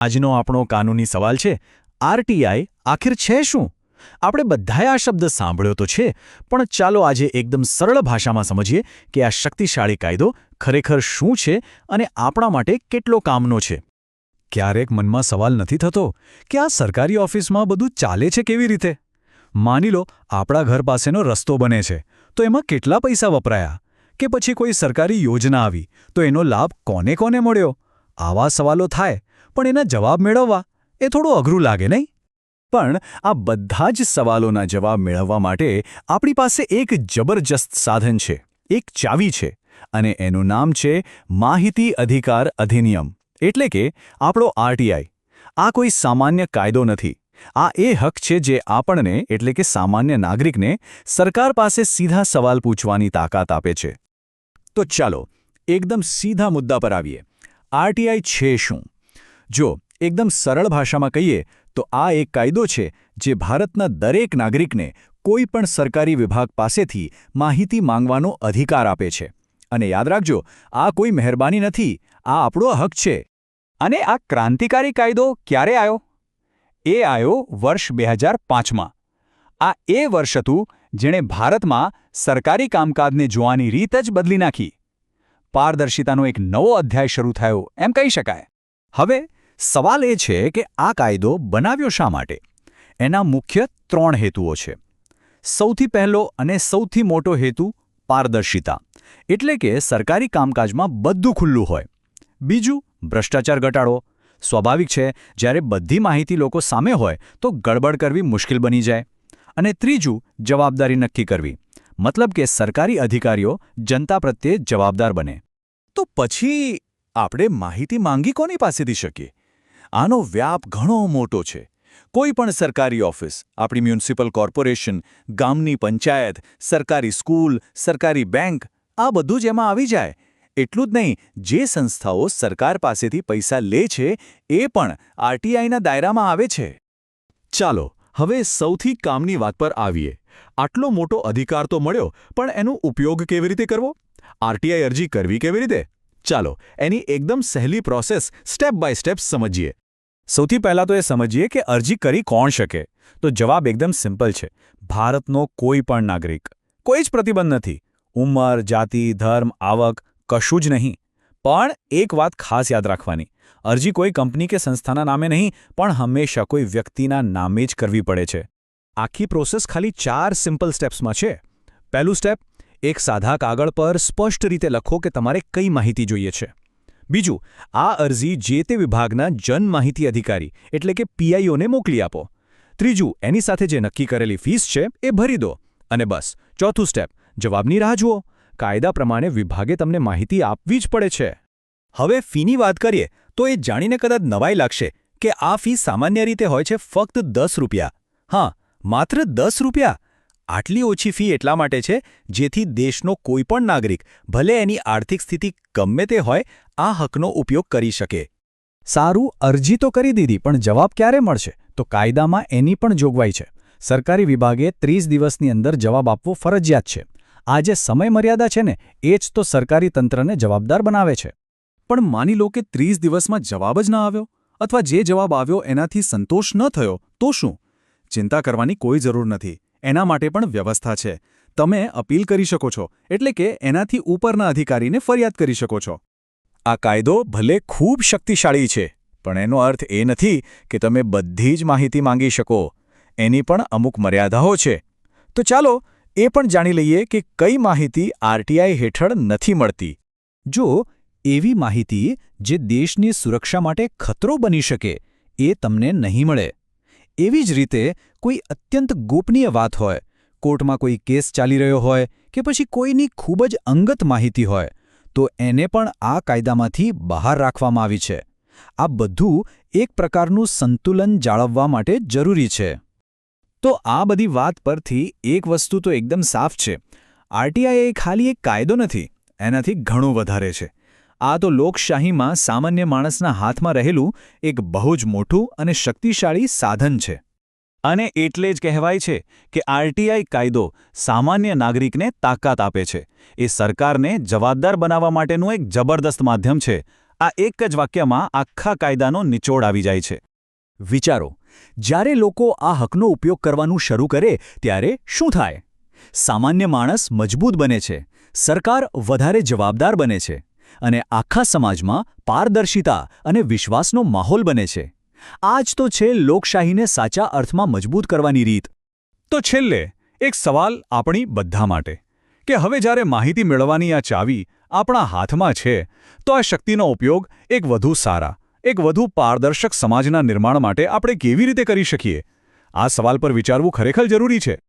આજનો આપણો કાનૂની સવાલ છે, આરટીઆઈ આખિર છે શું? આપણે બધાએ આ શબ્દ સાંભળ્યો તો છે, પણ ચાલો આજે એકદમ સરળ ભાષામાં સમજીએ કે આ શક્તિશાળી કાયદો ખરેખર શું છે અને આપણા માટે કેટલો કામનો છે. ક્યારેક મનમાં સવાલ નથી થતો કે આ સરકારી ઓફિસમાં બધું ચાલે છે કેવી રીતે? માની લો આપણા ઘર પાસેનો રસ્તો બને છે, તો એમાં કેટલા પૈસા વપરાયા? કે પછી કોઈ સરકારી યોજના આવી તો એનો લાભ કોને કોને મળ્યો? આવા સવાલો થાય, પણ એના જવાબ મેળવવા એ થોડું અઘરું લાગે નહીં? પણ આ બધા જ સવાલોના જવાબ મેળવવા માટે આપણી પાસે એક જબરજસ્ત સાધન છે, એક ચાવી છે, અને એનું નામ છે માહિતી અધિકાર અધિનિયમ, એટલે કે આપણો આરટીઆઈ. આ કોઈ સામાન્ય કાયદો નથી. આ એ હક છે જે આપણને, એટલે કે સામાન્ય નાગરિકને, સરકાર પાસે સીધા સવાલ પૂછવાની તાકાત આપે છે. તો ચાલો એકદમ સીધા મુદ્દા પર આવીએ. આરટીઆઈ છે શું? જો એકદમ સરળ ભાષામાં કહીએ તો આ એક કાયદો છે જે ભારતના દરેક નાગરિકને કોઈ પણ સરકારી વિભાગ પાસેથી માહિતી માંગવાનો અધિકાર આપે છે. અને યાદ રાખજો, આ કોઈ મહેરબાની નથી, આ આપણો હક છે. અને આ ક્રાંતિકારી કાયદો ક્યારે આવ્યો? એ આવ્યો વર્ષ 2005માં. આ એ વર્ષ હતું જેણે ભારતમાં સરકારી કામકાજને જોવાની રીત જ બદલી નાખી. પારદર્શિતાનો એક નવો અધ્યાય શરૂ થયો એમ કહી શકાય. હવે સવાલ એ છે કે આ કાયદો બનાવ્યો શા માટે? એના મુખ્ય 3 હેતુઓ છે. સૌથી પહેલો અને સૌથી મોટો હેતુ પારદર્શિતા, એટલે કે સરકારી કામકાજમાં બધું ખુલ્લું હોય. બીજું, ભ્રષ્ટાચાર ઘટાડો. સ્વાભાવિક છે, જ્યારે બધી માહિતી લોકો સામે હોય તો ગડબડ કરવી મુશ્કેલ બની જાય. અને ત્રીજું, જવાબદારી નક્કી કરવી, મતલબ કે સરકારી અધિકારીઓ જનતા પ્રત્યે જવાબદાર બને. તો પછી આપણે માહિતી માંગી કોની પાસેથી શકીએ? આનો વ્યાપ ઘણો મોટો છે. કોઈ પણ સરકારી ઓફિસ, આપણી મ્યુનિસિપલ કોર્પોરેશન, ગામની પંચાયત, સરકારી સ્કૂલ, સરકારી બેંક, આ બધું જ એમાં આવી જાય. એટલું જ નહીં, જે સંસ્થાઓ સરકાર પાસેથી પૈસા લે છે એ પણ આરટીઆઈના દાયરામાં આવે છે. ચાલો હવે સૌથી કામની વાત પર આવીએ. આટલો મોટો અધિકાર તો મળ્યો, પણ એનો ઉપયોગ કેવી રીતે કરવો? આરટીઆઈ અરજી કરવી કેવી રીતે? ચાલો એની એકદમ સહેલી પ્રોસેસ સ્ટેપ બાય સ્ટેપ સમજીએ. સૌથી પહેલાં તો એ સમજીએ કે અરજી કરી કોણ શકે. તો જવાબ એકદમ સિમ્પલ છે, ભારતનો કોઈ પણ નાગરિક. કોઈ જ પ્રતિબંધ નથી. ઉંમર, જાતિ, ધર્મ, આવક કશું જ નહીં. પણ એક વાત ખાસ યાદ રાખવાની, અરજી કોઈ કંપની કે સંસ્થાના નામે નહીં, પણ હંમેશા કોઈ વ્યક્તિના નામે જ કરવી પડે છે. આખી પ્રોસેસ ખાલી 4 સિમ્પલ સ્ટેપ્સમાં છે. પહેલું સ્ટેપ, એક સાદા કાગળ પર સ્પષ્ટ રીતે લખો કે તમારે કઈ માહિતી જોઈએ છે. બીજું, આ અરજી જે તે વિભાગના જન માહિતી અધિકારી એટલે કે પીઆઈઓને મોકલી આપો. ત્રીજું, એની સાથે જે નક્કી કરેલી ફીસ છે એ ભરી દો. અને બસ. ચોથું સ્ટેપ, જવાબની રાહ જુઓ. કાયદા પ્રમાણે વિભાગે તમને માહિતી આપવી જ પડે છે. હવે ફીની વાત કરીએ તો એ જાણીને કદાચ નવાઈ લાગશે કે આ ફી સામાન્ય રીતે હોય છે ફક્ત 10 રૂપિયા. હા, માત્ર 10 રૂપિયા. આટલી ઓછી ફી એટલા માટે છે જેથી દેશનો કોઈ પણ નાગરિક, ભલે એની આર્થિક સ્થિતિ ગમે તે હોય, આ હકનો ઉપયોગ કરી શકે. સારું, અરજી તો કરી દીધી, પણ જવાબ ક્યારે મળશે? તો કાયદામાં એની પણ જોગવાઈ છે. સરકારી વિભાગે 30 દિવસની અંદર જવાબ આપવો ફરજિયાત છે. આ જે સમય મર્યાદા છે ને, એ જ તો સરકારી તંત્રને જવાબદાર બનાવે છે. પણ માની લો કે 30 દિવસમાં જવાબ જ ન આવ્યો, અથવા જે જવાબ આવ્યો એનાથી સંતોષ ન થયો, તો શું? ચિંતા કરવાની કોઈ જરૂર નથી. એના માટે પણ વ્યવસ્થા છે. તમે અપીલ કરી શકો છો, એટલે કે એનાથી ઉપરના અધિકારીને ફરિયાદ કરી શકો છો. આ કાયદો ભલે ખૂબ શક્તિશાળી છે, પણ એનો અર્થ એ નથી કે તમે બધી જ માહિતી માંગી શકો. એની પણ અમુક મર્યાદાઓ છે. તો ચાલો એ પણ જાણી લઈએ કે કઈ માહિતી આરટીઆઈ હેઠળ નથી મળતી. જો એવી માહિતી જે દેશની સુરક્ષા માટે ખતરો બની શકે, એ તમને નહીં મળે. એવી જ રીતે કોઈ અત્યંત ગોપનીય વાત હોય, કોર્ટમાં કોઈ કેસ ચાલી રહ્યો હોય, કે પછી કોઈની ખૂબ જ અંગત માહિતી હોય, તો એને પણ આ કાયદામાંથી બહાર રાખવામાં આવી છે. આ બધું એક પ્રકારનું સંતુલન જાળવવા માટે જરૂરી છે. તો આ બધી વાત પરથી એક વસ્તુ તો એકદમ સાફ છે, આરટીઆઈ ખાલી એક કાયદો નથી, એનાથી ઘણું વધારે છે. આ તો લોકશાહીમાં સામાન્ય માણસના હાથમાં રહેલું એક બહુ જ મોટું અને શક્તિશાળી સાધન છે. અને એટલે જ કહેવાય છે કે આરટીઆઈ કાયદો સામાન્ય નાગરિકને તાકાત આપે છે. એ સરકારને જવાબદાર બનાવવા માટેનું એક જબરદસ્ત માધ્યમ છે. આ એક જ વાક્યમાં આખા કાયદાનો નિચોડ આવી જાય છે. વિચારો, જ્યારે લોકો આ હકનો ઉપયોગ કરવાનું શરૂ કરે ત્યારે શું થાય? સામાન્ય માણસ મજબૂત બને છે, સરકાર વધારે જવાબદાર બને છે, અને આખા સમાજમાં પારદર્શિતા અને વિશ્વાસનો માહોલ બને છે. આ જ તો છે લોકશાહીને સાચા અર્થમાં મજબૂત કરવાની રીત. તો છેલ્લે એક સવાલ આપણી બધા માટે કે હવે જ્યારે માહિતી મેળવવાની આ ચાવી આપણા હાથમાં છે, તો આ શક્તિનો ઉપયોગ એક વધુ સારા, એક વધુ પારદર્શક સમાજના નિર્માણ માટે આપણે કેવી રીતે કરી શકીએ? આ સવાલ પર વિચારવું ખરેખર જરૂરી છે.